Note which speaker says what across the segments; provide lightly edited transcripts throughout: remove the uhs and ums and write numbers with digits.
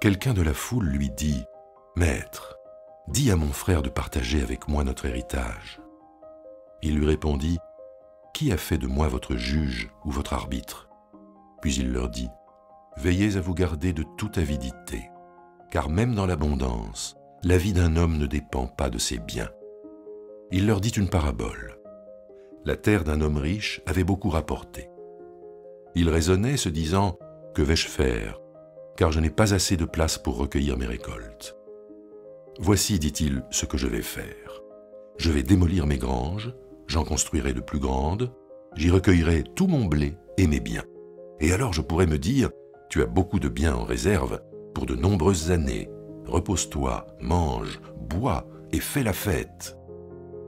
Speaker 1: Quelqu'un de la foule lui dit « Maître, dis à mon frère de partager avec moi notre héritage. » Il lui répondit « Qui a fait de moi votre juge ou votre arbitre ?» Puis il leur dit « Veillez à vous garder de toute avidité, car même dans l'abondance, la vie d'un homme ne dépend pas de ses biens. » Il leur dit une parabole. La terre d'un homme riche avait beaucoup rapporté. Il raisonnait, se disant « Que vais-je faire ? Car je n'ai pas assez de place pour recueillir mes récoltes. » Voici, dit-il, ce que je vais faire. Je vais démolir mes granges, j'en construirai de plus grandes, j'y recueillerai tout mon blé et mes biens. Et alors je pourrai me dire « Tu as beaucoup de biens en réserve pour de nombreuses années. Repose-toi, mange, bois et fais la fête. »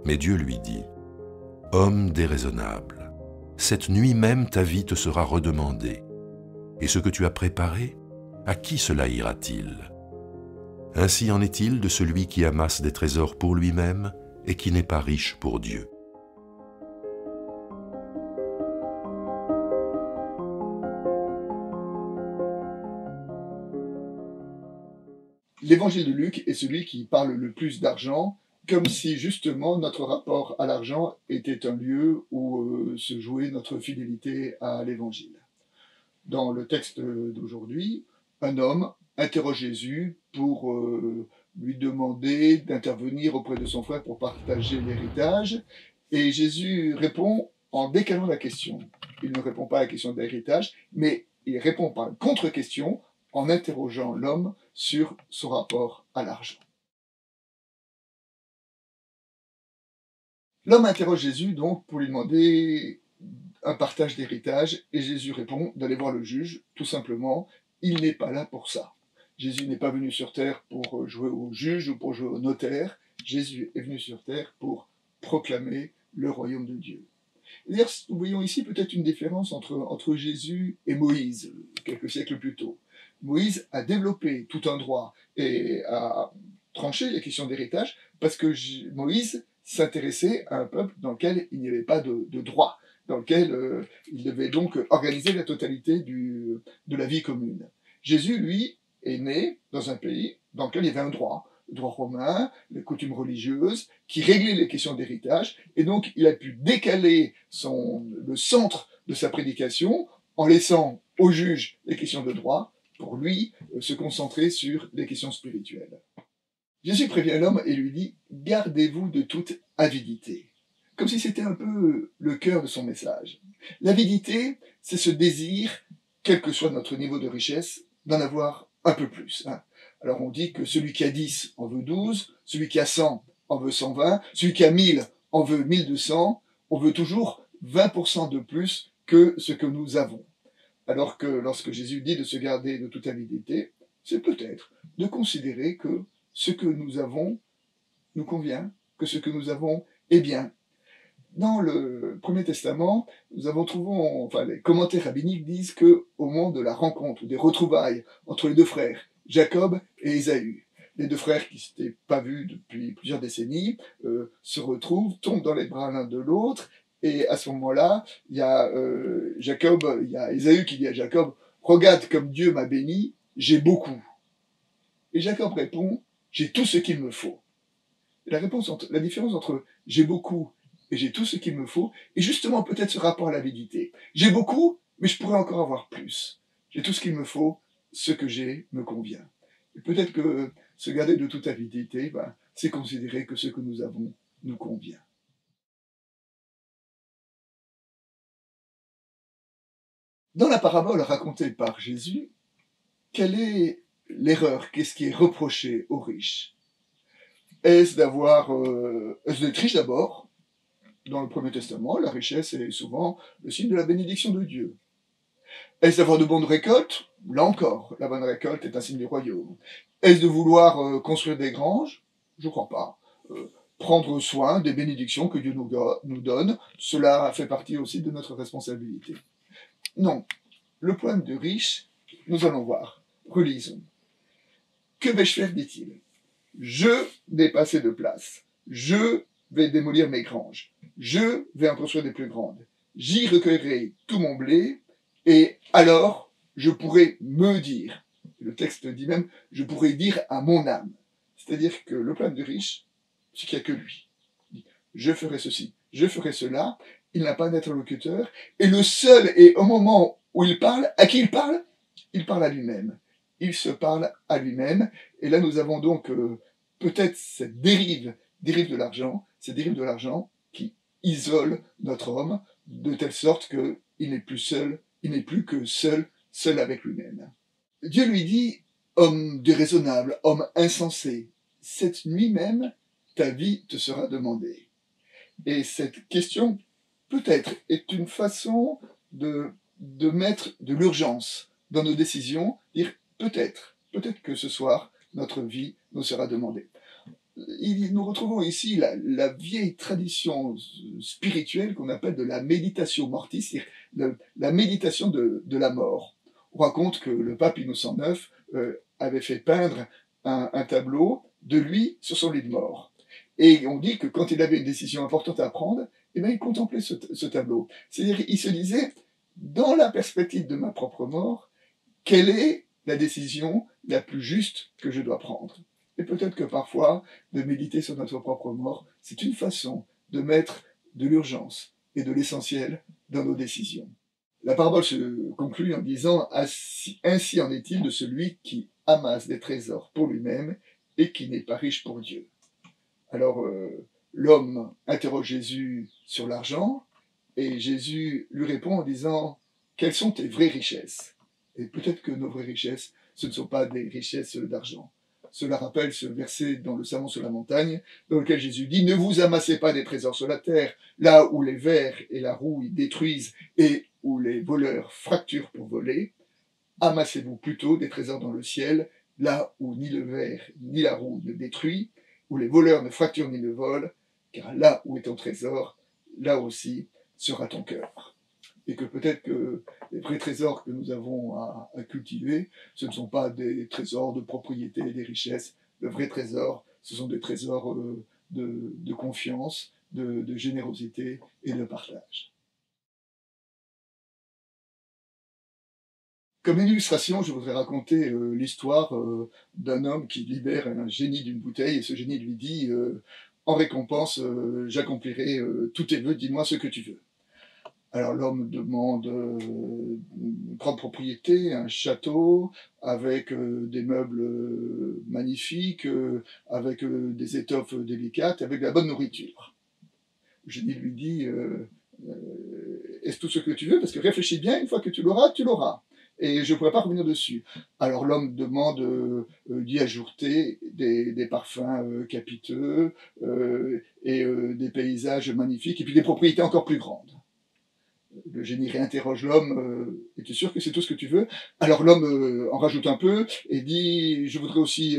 Speaker 1: Mais Dieu lui dit « Homme déraisonnable, cette nuit même ta vie te sera redemandée. Et ce que tu as préparé, à qui cela ira-t-il ? Ainsi en est-il de celui qui amasse des trésors pour lui-même et qui n'est pas riche pour Dieu. »
Speaker 2: L'évangile de Luc est celui qui parle le plus d'argent, comme si justement notre rapport à l'argent était un lieu où se jouait notre fidélité à l'évangile. Dans le texte d'aujourd'hui, un homme interroge Jésus pour lui demander d'intervenir auprès de son frère pour partager l'héritage, et Jésus répond en décalant la question. Il ne répond pas à la question de l'héritage, mais il répond par une contre-question en interrogeant l'homme sur son rapport à l'argent. L'homme interroge Jésus donc pour lui demander un partage d'héritage, et Jésus répond d'aller voir le juge, tout simplement, il n'est pas là pour ça. Jésus n'est pas venu sur terre pour jouer au juge ou pour jouer au notaire, Jésus est venu sur terre pour proclamer le royaume de Dieu. D'ailleurs, nous voyons ici peut-être une différence entre Jésus et Moïse, quelques siècles plus tôt. Moïse a développé tout un droit et a tranché les questions d'héritage parce que Moïse s'intéressait à un peuple dans lequel il n'y avait pas de droit, dans lequel il devait donc organiser la totalité de la vie commune. Jésus, lui, est né dans un pays dans lequel il y avait un droit, le droit romain, les coutumes religieuses, qui réglaient les questions d'héritage, et donc il a pu décaler le centre de sa prédication en laissant aux juges les questions de droit, pour lui se concentrer sur les questions spirituelles. Jésus prévient l'homme et lui dit « Gardez-vous de toute avidité », comme si c'était un peu le cœur de son message. L'avidité, c'est ce désir, quel que soit notre niveau de richesse, d'en avoir un peu plus. Alors on dit que celui qui a 10 en veut 12, celui qui a 100 en veut 120, celui qui a 1000 en veut 1200, on veut toujours 20% de plus que ce que nous avons. Alors que lorsque Jésus dit de se garder de toute avidité, c'est peut-être de considérer que ce que nous avons nous convient, que ce que nous avons est bien. Dans le Premier Testament, les commentaires rabbiniques disent que au moment de la rencontre, des retrouvailles entre les deux frères, Jacob et Ésaü, les deux frères qui ne s'étaient pas vus depuis plusieurs décennies, se retrouvent, tombent dans les bras l'un de l'autre, et à ce moment-là, il y a Ésaü qui dit à Jacob « Regarde comme Dieu m'a béni, j'ai beaucoup ». Et Jacob répond « J'ai tout ce qu'il me faut ». La différence entre « j'ai beaucoup » et « j'ai tout ce qu'il me faut » est justement peut-être ce rapport à l'avidité. J'ai beaucoup, mais je pourrais encore avoir plus. J'ai tout ce qu'il me faut, ce que j'ai me convient. Et peut-être que se garder de toute avidité, c'est considérer que ce que nous avons nous convient. Dans la parabole racontée par Jésus, quelle est l'erreur? Qu'est-ce qui est reproché aux riches? Est-ce d'être riche d'abord? Dans le Premier Testament, la richesse est souvent le signe de la bénédiction de Dieu. Est-ce d'avoir de bonnes récoltes? Là encore, la bonne récolte est un signe du royaume. Est-ce de vouloir construire des granges? Je ne crois pas. Prendre soin des bénédictions que Dieu nous donne, cela fait partie aussi de notre responsabilité. Non, le point de riche, nous allons voir. Relisons. Que vais-je faire, dit-il? Je n'ai pas assez de place. Je vais démolir mes granges. Je vais en construire des plus grandes. J'y recueillerai tout mon blé, et alors je pourrai me dire, Le texte dit même, je pourrais dire à mon âme. C'est-à-dire que le problème du riche, c'est qu'il n'y a que lui. Il dit, je ferai ceci, je ferai cela. Il n'a pas d'interlocuteur. Et le seul, et au moment où il parle, à qui il parle? Il parle à lui-même. Il se parle à lui-même. Et là, nous avons donc peut-être cette dérive de l'argent, cette dérive de l'argent qui isole notre homme de telle sorte qu'il n'est plus seul, il n'est plus que seul avec lui-même. Dieu lui dit, homme déraisonnable, homme insensé, cette nuit même, ta vie te sera demandée. Et cette question, peut-être, est une façon de mettre de l'urgence dans nos décisions, dire peut-être que ce soir, notre vie nous sera demandée. Nous retrouvons ici la vieille tradition spirituelle qu'on appelle de la méditation mortis, c'est-à-dire la méditation de la mort. On raconte que le pape Innocent IX avait fait peindre un tableau de lui sur son lit de mort. Et on dit que quand il avait une décision importante à prendre, eh bien, il contemplait ce tableau. C'est-à-dire il se disait, dans la perspective de ma propre mort, quelle est la décision la plus juste que je dois prendre? Et peut-être que parfois, de méditer sur notre propre mort, c'est une façon de mettre de l'urgence et de l'essentiel dans nos décisions. La parabole se conclut en disant « Ainsi en est-il de celui qui amasse des trésors pour lui-même et qui n'est pas riche pour Dieu. » Alors, l'homme interroge Jésus sur l'argent et Jésus lui répond en disant « Quelles sont tes vraies richesses ?» Et peut-être que nos vraies richesses, ce ne sont pas des richesses d'argent. Cela rappelle ce verset dans le Sermon sur la montagne, dans lequel Jésus dit « Ne vous amassez pas des trésors sur la terre, là où les vers et la rouille détruisent et où les voleurs fracturent pour voler. Amassez-vous plutôt des trésors dans le ciel, là où ni le ver ni la rouille ne détruit, où les voleurs ne fracturent ni ne volent, car là où est ton trésor, là aussi sera ton cœur. » Et que peut-être que les vrais trésors que nous avons à cultiver, ce ne sont pas des trésors de propriété et des richesses. Le vrai trésor, ce sont des trésors de confiance, de générosité et de partage. Comme illustration, je voudrais raconter l'histoire d'un homme qui libère un génie d'une bouteille, et ce génie lui dit en récompense, j'accomplirai tous tes vœux, dis-moi ce que tu veux. Alors l'homme demande une grande propriété, un château, avec des meubles magnifiques, avec des étoffes délicates, avec de la bonne nourriture. Le génie lui dit est-ce tout ce que tu veux? Parce que réfléchis bien, une fois que tu l'auras, tu l'auras. Et je ne pourrais pas revenir dessus. Alors l'homme demande d'y ajouter des parfums capiteux et des paysages magnifiques, et puis des propriétés encore plus grandes. Le génie réinterroge l'homme, es-tu sûr que c'est tout ce que tu veux? Alors l'homme en rajoute un peu et dit, je voudrais aussi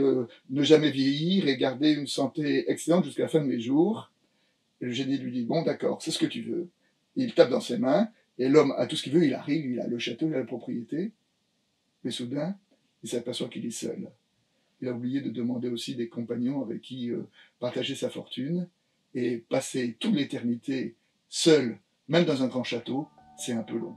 Speaker 2: ne jamais vieillir et garder une santé excellente jusqu'à la fin de mes jours. Et le génie lui dit, bon d'accord, c'est ce que tu veux. Il tape dans ses mains, et l'homme a tout ce qu'il veut, il arrive, il a le château, il a la propriété. Mais soudain, il s'aperçoit qu'il est seul. Il a oublié de demander aussi des compagnons avec qui partager sa fortune, et passer toute l'éternité seul, même dans un grand château, c'est un peu long.